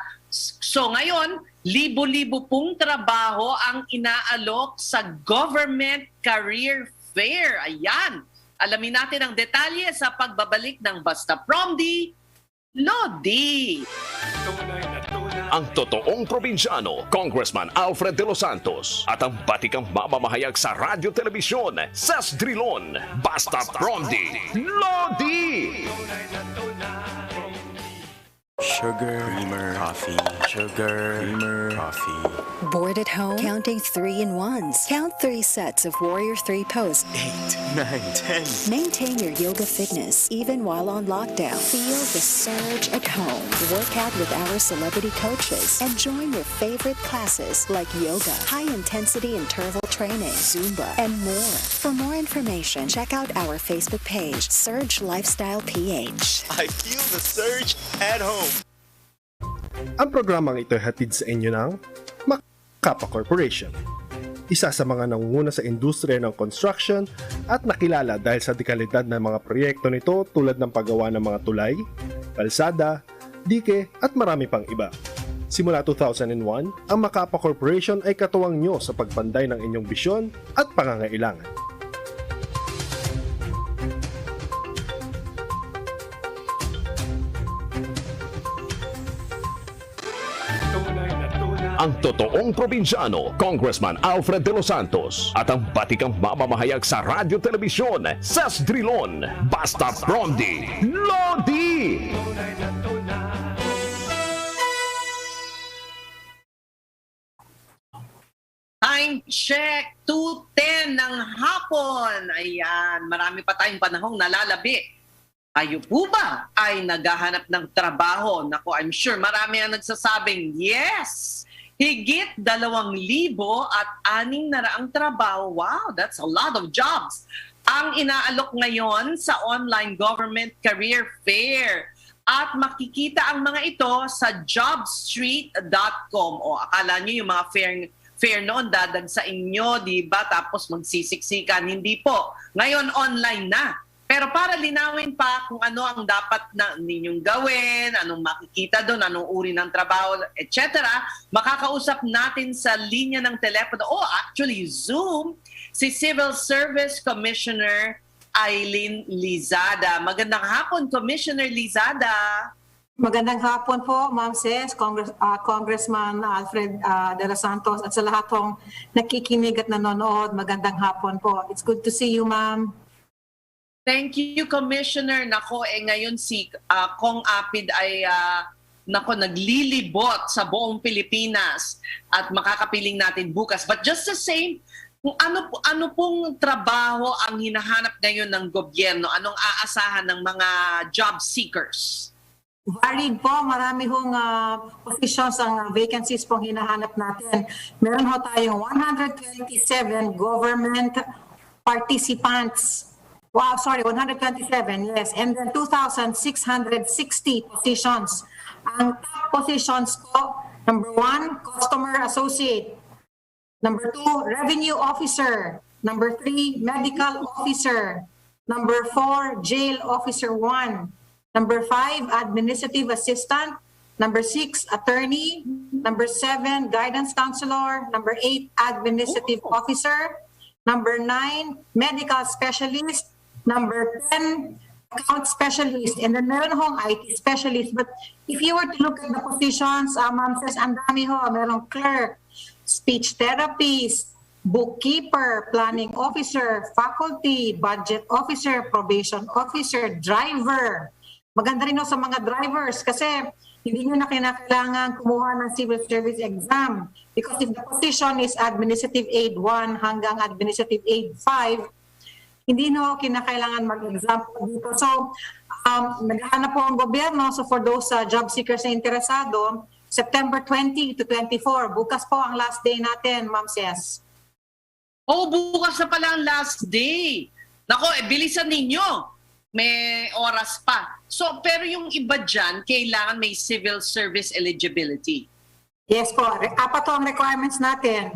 So ngayon, libo-libo pong trabaho ang inaalok sa Government Career Fair. Ayan! Alamin natin ang detalye sa pagbabalik ng Basta Promdi, Lodi. Ang totoong probinsyano, Congressman Alfred De Los Santos at ang batikang mamamahayag sa radyo telebisyon, Sas Drilon, Basta Promdi, Lodi. Sugar, creamer, coffee. Sugar, creamer, coffee. Bored at home? Counting 3-in-1s. Count 3 sets of Warrior 3 Post. 8, 9, 10. Maintain your yoga fitness even while on lockdown. Feel the surge at home. Work out with our celebrity coaches and join your favorite classes like yoga, high-intensity interval training, Zumba, and more. For more information, check out our Facebook page, Surge Lifestyle PH. I feel the surge at home. Ang programang ito ay hatid sa inyo ng Macapa Corporation. Isa sa mga nangunguna sa industriya ng construction at nakilala dahil sa dekalidad ng mga proyekto nito tulad ng paggawa ng mga tulay, kalsada, dike at marami pang iba. Simula 2001, ang Macapa Corporation ay katuwang nyo sa pagpanday ng inyong bisyon at pangangailangan. Ang totoong probinsyano, Congressman Alfred De Los Santos at ang batikang mamamahayag sa radyo telebisyon, Sas Drilon, Basta Promdi, Lodi. Time check, 2:10 ng hapon. Ayan, marami pa tayong panahong nalalabi Kayo po ba ay naghahanap ng trabaho? Naku, I'm sure marami ang nagsasabing yes! Higit 2,600 trabaho. Wow, that's a lot of jobs. Ang inaalok ngayon sa online government career fair. At makikita ang mga ito sa jobstreet.com. O akala nyo yung mga fair noon dadag sa inyo, di ba? Tapos magsisiksikan. Hindi po. Ngayon online na. Pero para linawin pa kung ano ang dapat na ninyong gawin, anong makikita doon, anong uri ng trabaho, etc., makakausap natin sa linya ng telepono, actually Zoom, si Civil Service Commissioner Eileen Lizada. Magandang hapon, Commissioner Lizada. Magandang hapon po, Ma'am Ses, Congressman Alfred De Los Santos, at sa lahat ng nakikinig at nanonood, magandang hapon po. It's good to see you, Ma'am. Thank you, Commissioner. Nako, ngayon si Kong Apid ay naglilibot sa buong Pilipinas at makakapiling natin bukas. But just the same, kung ano pong trabaho ang hinahanap ngayon ng gobyerno? Anong aasahan ng mga job seekers? Varied po, marami hong positions ang vacancies pong hinahanap natin. Meron ho tayong 127 government participants. Wow, sorry, 127, yes. And then 2,660 positions. Ang top positions po, number 1, customer associate. Number 2, revenue officer. Number 3, medical officer. Number 4, jail officer 1. Number 5, administrative assistant. Number 6, attorney. Number 7, guidance counselor. Number 8, administrative officer. Number 9, medical specialist. Number 10, account specialist. And then meron hong IT specialist. But if you were to look at the positions, Ma'am Ses, ang dami ho. Merong clerk, speech therapist, bookkeeper, planning officer, faculty, budget officer, probation officer, driver. Maganda rin ho sa mga drivers kasi hindi nyo na kinakailangan kumuha ng civil service exam. Because if the position is administrative aid 1 hanggang administrative aid 5, hindi no kinakailangan mag-exam dito. So, naghahanap po ang gobyerno. So, for those job seekers na interesado, September 20 to 24, bukas po ang last day natin, Ma'am Ses. Bukas na pala ang last day. Nako, bilisan ninyo. May oras pa. So, pero yung iba dyan, kailangan may civil service eligibility. Yes po. 4 to ang requirements natin.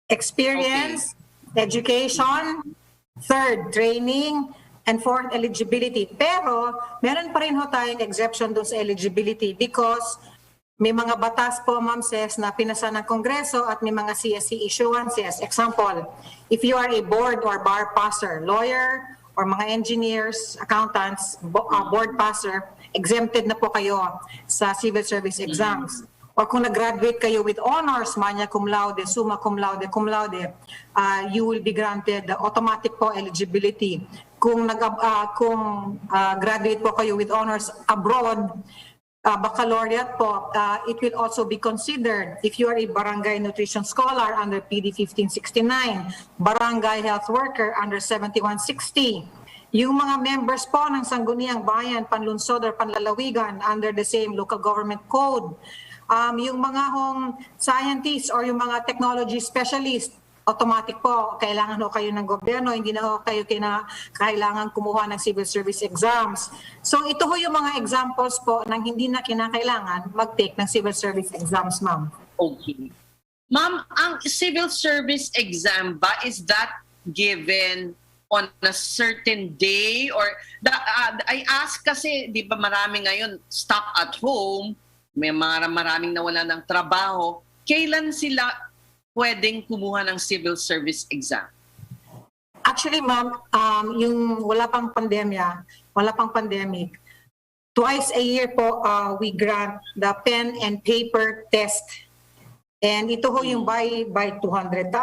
Experience, education, 3rd, training, and 4th, eligibility. Pero, meron pa rin ho tayong exception doon sa eligibility because may mga batas po, Ma'am Ses, na pinasa ng Kongreso at may mga CSC issuances. Example, if you are a board or bar passer, lawyer, or mga engineers, accountants, board passer, exempted na po kayo sa civil service exams. Or kung nag-graduate kayo with honors, magna cum laude, summa cum laude, you will be granted automatic po eligibility. Kung graduate po kayo with honors abroad, baccalaureate po, it will also be considered if you are a barangay nutrition scholar under PD 1569, barangay health worker under 7160. Yung mga members po ng Sangguniang Bayan, Panlunsod or Panlalawigan under the same local government code. Yung mga hong scientists or yung mga technology specialist, automatic po, kailangan ho kayo ng gobyerno, hindi na ho kayo kailangan kumuha ng civil service exams. So ito ho yung mga examples po ng hindi na kinakailangan mag-take ng civil service exams, Ma'am. Okay. Ma'am, ang civil service exam ba, is that given on a certain day? Or I ask kasi, di ba marami ngayon stuck at home, may maraming nawala ng trabaho, kailan sila pwedeng kumuha ng civil service exam? Actually, Ma'am, yung wala pang pandemic, twice a year po we grant the pen and paper test. And ito ho yung by 200,000,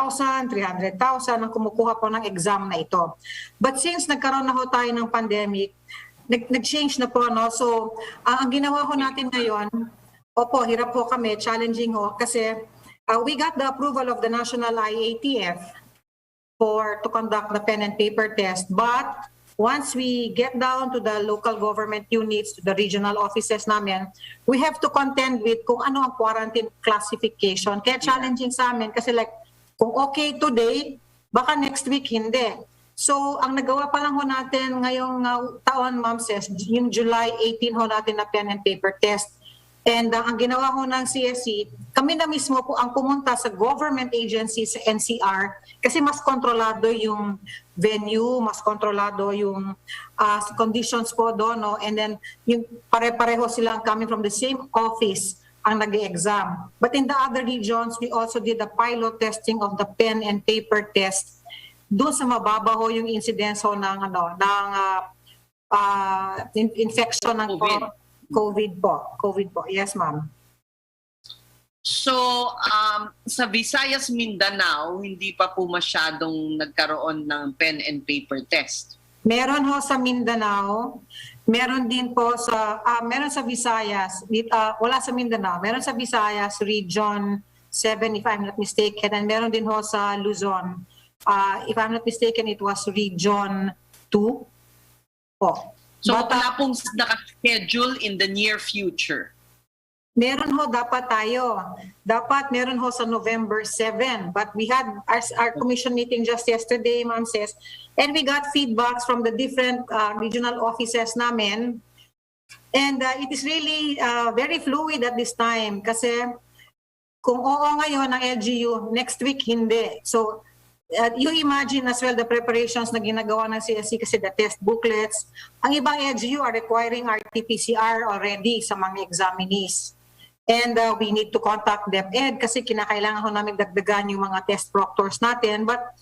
300,000 ang kumukuha po ng exam na ito. But since nagkaroon na ho tayo ng pandemic, nag-change na po, no? So, ang ginawa ho natin ngayon, hirap po kami, challenging ho, kasi we got the approval of the National IATF to conduct the pen and paper test, but once we get down to the local government units, to the regional offices namin, we have to contend with kung ano ang quarantine classification. Kaya challenging sa amin kasi like, kung okay today, baka next week hindi. So, ang nagawa pa lang ho natin ngayong taon, Ma'am Ses, yung July 18 ho natin na pen and paper test. And ang ginawa ho ng CSC, kami na mismo po ang pumunta sa government agency sa NCR kasi mas kontrolado yung venue, mas kontrolado yung conditions po doon. No? And then, yung pare-pareho silang coming from the same office ang nag-exam. But in the other regions, we also did the pilot testing of the pen and paper test. Doon sa mababa ho yung incidence ho ng infection ng COVID po. Yes, ma'am. So, sa Visayas, Mindanao, hindi pa po masyadong nagkaroon ng pen and paper test? Meron ho sa Mindanao. Meron din po meron sa Visayas. Wala sa Mindanao. Meron sa Visayas, Region 7, if I'm not mistaken. And meron din ho sa Luzon. If I'm not mistaken, it was Region 2 po. So, wala pong naka-schedule in the near future? Meron ho dapat tayo. Dapat meron ho sa November 7. But we had our commission meeting just yesterday, Ma'am Ses, and we got feedbacks from the different regional offices namin. And it is really very fluid at this time kasi kung oo ngayon ang LGU, next week hindi. So, you imagine as well the preparations na ginagawa ng CSC kasi the test booklets. Ang ibang LGU are requiring RT-PCR already sa mga examinees. And we need to contact DepEd kasi kinakailangan ho namin dagdagan yung mga test proctors natin. But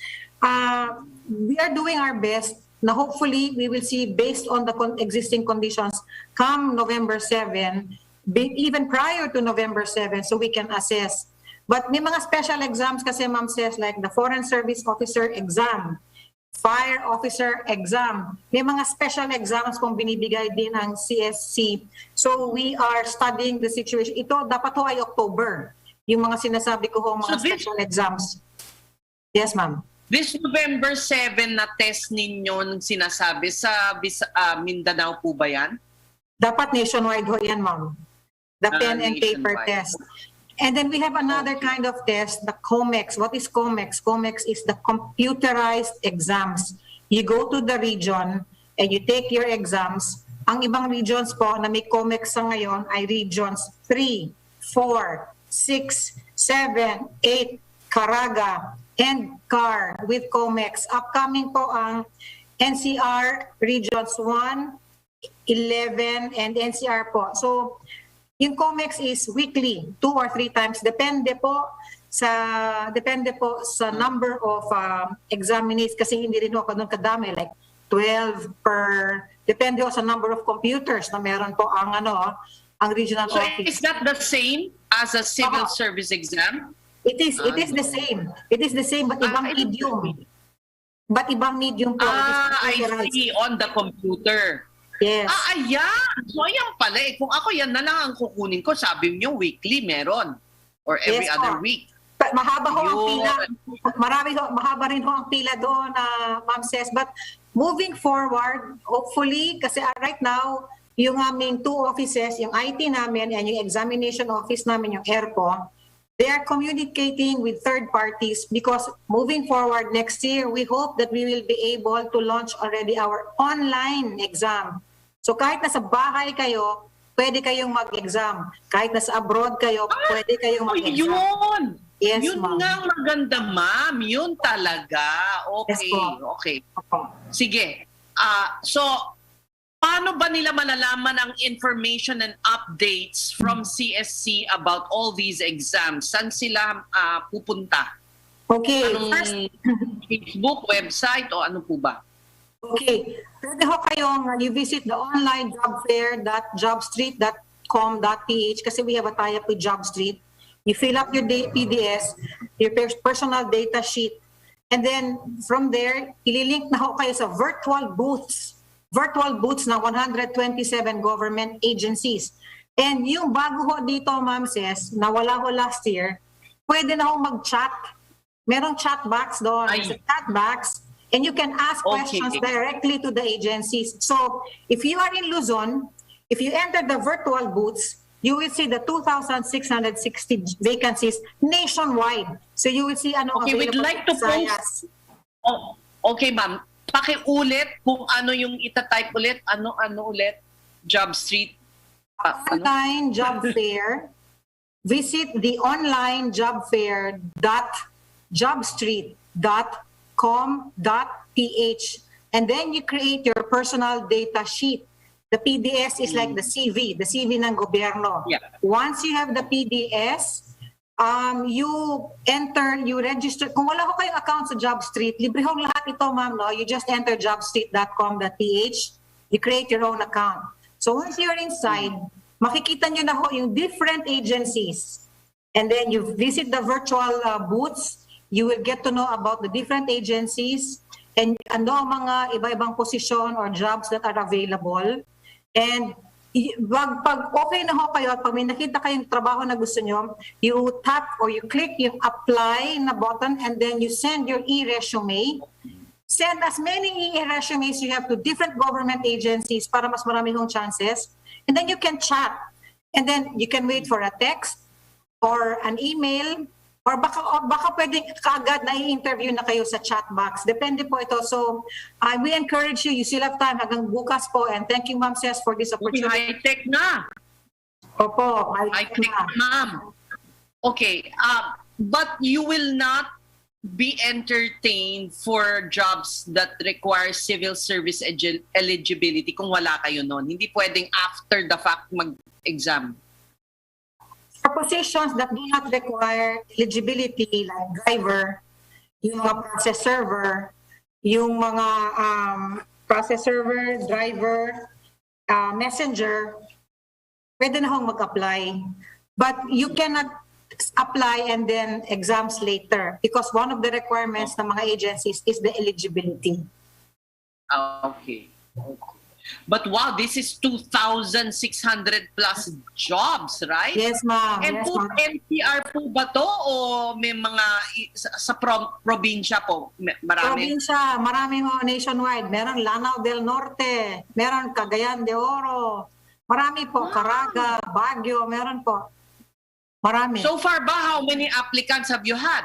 we are doing our best na hopefully we will see based on the existing conditions come November 7, even prior to November 7 so we can assess. But may mga special exams kasi, Ma'am Ses, like the Foreign Service Officer exam, Fire Officer exam. May mga special exams kung binibigay din ng CSC. So we are studying the situation. Ito dapat ho ay October. Yung mga sinasabi ko ho, mga special exams. Yes, ma'am. This November 7 na test ninyo ng sinasabi sa Mindanao po ba yan? Dapat nationwide ho yan, ma'am. The pen and paper test. And then we have another kind of test, the COMEX. What is COMEX? COMEX is the computerized exams. You go to the region and you take your exams. Ang ibang regions po na may COMEX sa ngayon ay regions 3, 4, 6, 7, 8, Caraga, and CAR with COMEX. Upcoming po ang NCR regions 1, 11, and NCR po. So, yung COMEX is weekly, 2 or 3 times. Depende po sa number of examinees kasi hindi rin ako doon kadami, like 12 per, depende po sa number of computers na meron po ang regional office. Is that the same as a civil service exam? It is the same. It is the same but ibang medium. But ibang medium po. I see, on the computer. Yes. Ayan. So, ayan pala eh. Kung ako yan na lang ang kukunin ko, sabi niyo weekly meron. Or every other week. Mahaba ho ang pila. Mahaba rin ho ang pila doon, Ma'am Ses. But moving forward, hopefully, kasi right now, yung aming 2 offices, yung IT namin and yung examination office namin, yung ERPO, they are communicating with third parties because moving forward next year, we hope that we will be able to launch already our online exam. So kahit nasa bahay kayo, pwede kayong mag-exam. Kahit nasa abroad kayo, pwede kayong mag-exam. Yun! Yes, yun nga maganda, ma'am. Yun talaga. Okay, yes, okay. Sige. So, paano ba nila malalaman ang information and updates from CSC about all these exams? Saan sila pupunta? Okay. Anong Facebook, website, o ano po ba? Okay. Pwede ho kayong you visit the online jobfair.jobstreet.com.ph kasi we have a tie-up with JobStreet. You fill up your PDS, your personal data sheet, and then from there, ililink na ho kayo sa virtual booths ng 127 government agencies. And yung bago ho dito, Ma'am Ses, na wala ho last year, pwede na ho mag-chat. Merong chat box doon. Sa chat box, and you can ask Okay. questions directly to the agencies. So if you are in Luzon, if you enter the virtual booths, you will see the 2,660 vacancies nationwide. So you will see ano Okay, we'd available like to sa Visayas. post. Oh, okay, ma'am. Pakiulit kung ano yung itatype ulit. Ano ulit? Job Street. Online job fair. Visit the online job fair jobstreet.com.ph, and then you create your personal data sheet. The PDS is like the CV ng gobyerno. Yeah. Once you have the PDS, you register. Kung wala ko kayong account sa JobStreet, libre hong lahat ito, ma'am. No? You just enter jobstreet.com.ph, you create your own account. So once you're inside, makikita nyo na ho yung different agencies. And then you visit the virtual booths, you will get to know about the different agencies and ano ang mga iba-ibang posisyon or jobs that are available. And pag okay na ho kayo at pag may nakita kayong trabaho na gusto nyo, you tap or you click yung apply na button and then you send your e-resume. Send as many e-resumes you have to different government agencies para mas marami hong chances. And then you can chat. And then you can wait for a text or an email or baka pwedeng kaagad na i-interview na kayo sa chat box. Depende po ito. So we encourage you. You still have time hanggang bukas po. And thank you, Ma'am Ces, for this opportunity. High-tech na. Opo, high-tech na. Ma'am. Okay. But you will not be entertained for jobs that require civil service eligibility kung wala kayo noon. Hindi pwedeng after the fact mag-exam. For positions that do not require eligibility like driver, yung mga process server, driver, messenger, pwede na hong mag-apply. But you cannot apply and then exams later because one of the requirements ng mga agencies is the eligibility. Okay. But wow, this is 2,600 plus jobs, right? Yes, ma'am. And Yes, po, ma'am. NCR po ba to o may mga sa probinsya po? Marami? Probinsya, marami ho nationwide. Meron Lanao del Norte, meron Cagayan de Oro, marami po, Caraga, Baguio, meron po. Marami. So far ba, how many applicants have you had?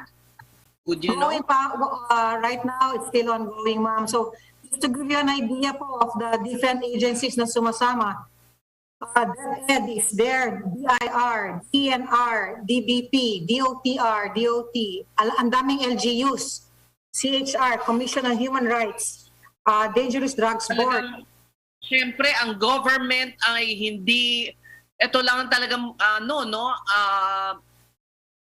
Would you know? Right now, it's still ongoing, ma'am. So, just to give you an idea po of the different agencies na sumasama, DepEd is there, BIR, DNR, DBP, DOTR, DOT, ang daming LGUs, CHR, Commission on Human Rights, Dangerous Drugs Board. Siyempre, ang government ay hindi, ito lang talagang,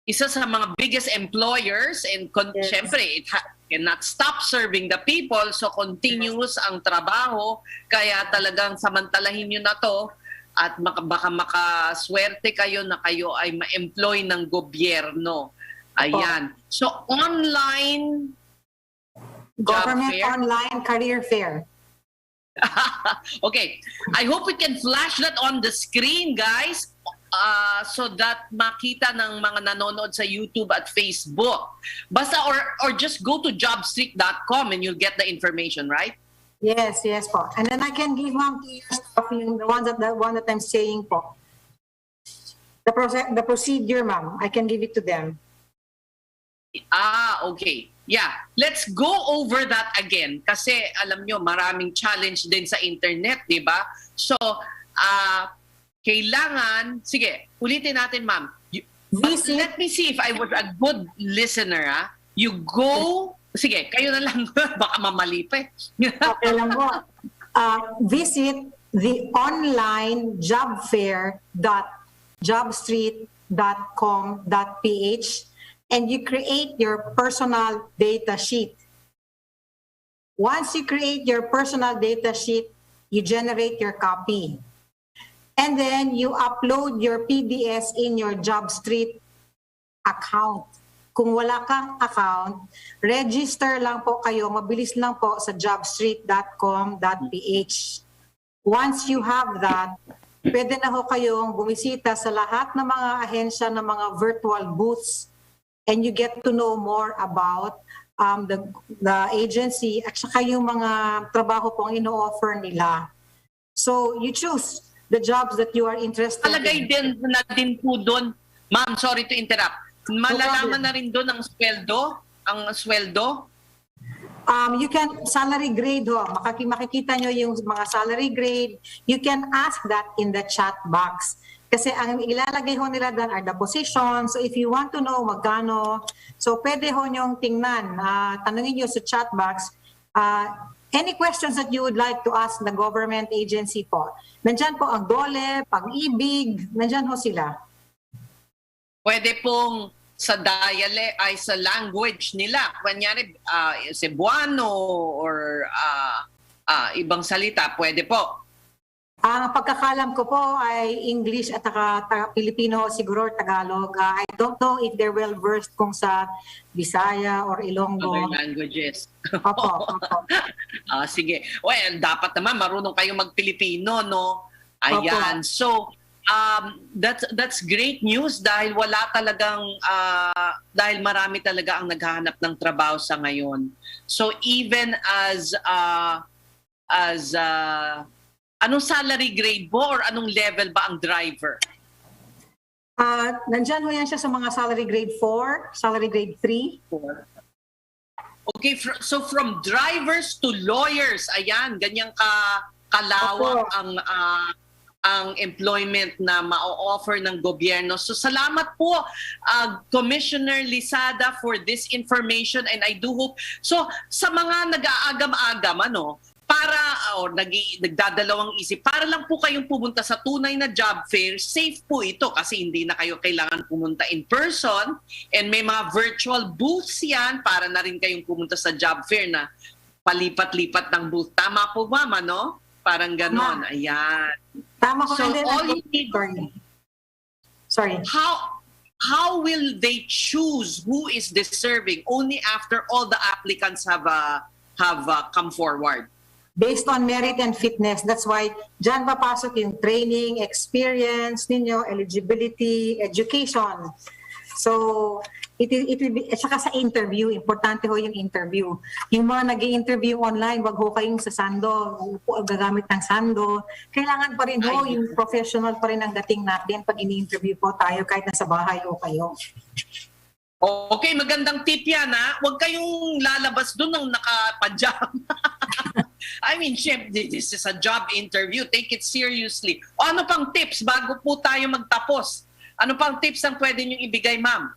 isa sa mga biggest employers and siyempre, it cannot stop serving the people, so continuous ang trabaho, kaya talagang samantalahin nyo na to at baka makaswerte kayo na kayo ay ma-employ ng gobyerno. Ayan. So, online government online career fair. Okay. I hope we can flash that on the screen, guys, so that makita ng mga nanonood sa YouTube at Facebook. Basta or just go to jobstreet.com and you'll get the information, right? Yes, yes po. And then I can give ma'am to your staff yung the one that I'm saying po. The procedure, ma'am, I can give it to them. Okay. Yeah, let's go over that again kasi alam nyo, maraming challenge din sa internet, di ba? So, kailangan, sige, ulitin natin, ma'am. Let me see if I was a good listener, You go, sige, kayo na lang, baka mamali pa. Okay lang po. Visit the online job fair jobstreet.com.ph and you create your personal data sheet. Once you create your personal data sheet, you generate your copy. And then you upload your PDS in your JobStreet account. Kung wala kang account, register lang po kayo, mabilis lang po sa jobstreet.com.ph. Once you have that, pwede na ho kayong bumisita sa lahat ng mga ahensya ng mga virtual booths and you get to know more about the agency at saka yung mga trabaho pong ino-offer nila. So you choose the jobs that you are interested Talagay din na din po doon, ma'am, sorry to interrupt. Malalaman na rin doon ang sweldo? You can salary grade ho. Makikita nyo yung mga salary grade. You can ask that in the chat box. Kasi ang ilalagay ho nila doon are the positions. So if you want to know magkano, so pwede ho nyong tingnan. Tanungin nyo sa chat box. Any questions that you would like to ask the government agency po. Nandyan po ang DOLE, Pag-ibig, nandyan ho sila. Pwede pong sa sa language nila. Kunyari, Cebuano or ibang salita, pwede po. Ang pagkakalam ko po ay English at Pilipino siguro Tagalog. I don't know if they're well versed kung sa Bisaya or Ilonggo. Other languages. Opo. Sige. Well, dapat naman marunong kayo mag-Pilipino, no? Ayan. Opo. So, that's great news dahil wala talagang dahil marami talaga ang naghahanap ng trabaho sa ngayon. So, even as anong salary grade po or anong level ba ang driver? Nandyan ho yan siya sa mga salary grade 4, salary grade 3. Okay, so from drivers to lawyers, ayan, ganyang kalawak ang employment na ma-offer ng gobyerno. So salamat po, Commissioner Lisada, for this information, and I do hope, so sa mga nag-aagam-agam, para nagdadalawang isip, para lang po kayong pumunta sa tunay na job fair, safe po ito kasi hindi na kayo kailangan pumunta in person, and may mga virtual booths yan para na rin kayong pumunta sa job fair na palipat-lipat ng booth. Tama po, mama, no? Parang ganon. Ayan. Tama ko. So all you need, sorry. How will they choose who is deserving? Only after all the applicants have come forward. Based on merit and fitness. That's why dyan papasok yung training, experience ninyo, eligibility, education. So, it will be, at saka sa interview, importante ho yung interview. Yung mga nag-i-interview online, wag ho kayong sa sando, gagamit ng sando. Kailangan pa rin ho, yung professional pa rin ang dating natin pag ini-interview po tayo kahit nasa bahay ho kayo. Okay, magandang tip yan, ha? Huwag kayong lalabas doon ng naka-pajama. I mean, Chef, this is a job interview. Take it seriously. O ano pang tips bago po tayo magtapos? Ano pang tips ang pwede nyo ibigay, ma'am?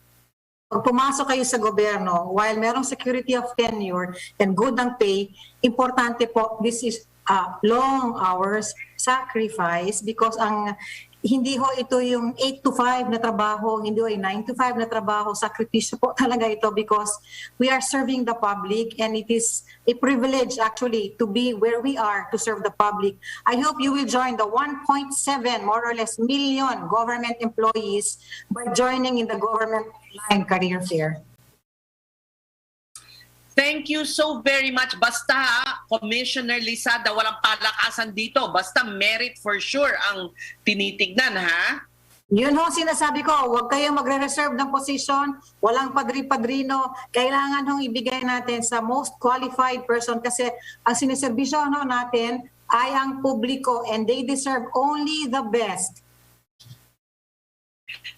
Pag pumasok kayo sa gobyerno, while merong security of tenure and good ang pay, importante po, this is long hours, sacrifice, because hindi ho ito yung 8 to 5 na trabaho, hindi ho yung 9 to 5 na trabaho, sakripisyo po talaga ito because we are serving the public and it is a privilege actually to be where we are to serve the public. I hope you will join the 1.7 more or less million government employees by joining in the government line career fair. Thank you so very much. Basta, Commissioner Lisada, walang palakasan dito. Basta merit for sure ang tinitignan, ha? Yun ho sinasabi ko, huwag kayong magre-reserve ng position, walang padri-padrino, kailangan hong ibigay natin sa most qualified person kasi ang siniservisyo natin ay ang publiko and they deserve only the best.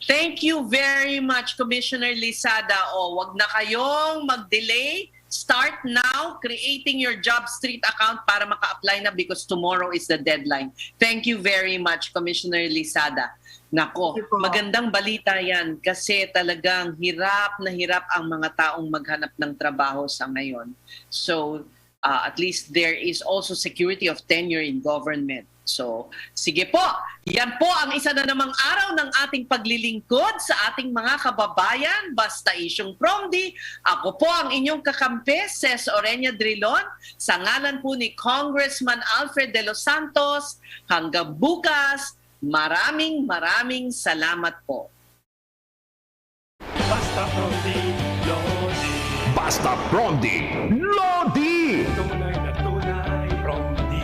Thank you very much, Commissioner Lisada. Wag na kayong mag-delay. Start now creating your Job Street account para maka-apply na because tomorrow is the deadline. Thank you very much, Commissioner Lisada. Nako, magandang balita yan kasi talagang hirap na hirap ang mga taong maghanap ng trabaho sa ngayon. So, at least there is also security of tenure in government. So, sige po, yan po ang isa na namang araw ng ating paglilingkod sa ating mga kababayan. Basta isyong Promdi, ako po ang inyong kakampi, Ces Orenia Drilon, sa ngalan po ni Congressman Alfred De Los Santos. Hanggang bukas, maraming salamat po. Basta Promdi, Lodi. Basta Promdi, Lodi. Tunay na tunay, Promdi.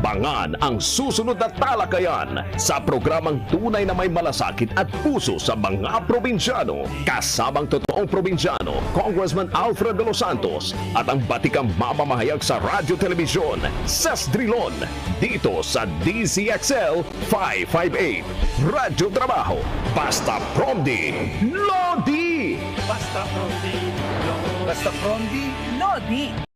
Abangan ang susunod na talakayan sa programang Tunay na May Malasakit at Puso sa mga probinsyano. Kasamang totoong probinsyano, Congressman Alfred de los Santos at ang batikang mamamahayag sa radyo telebisyon, Ses Drilon, dito sa DCXL 558. Radyo Trabaho, basta Promdi, Lodi! Basta Promdi, Lodi.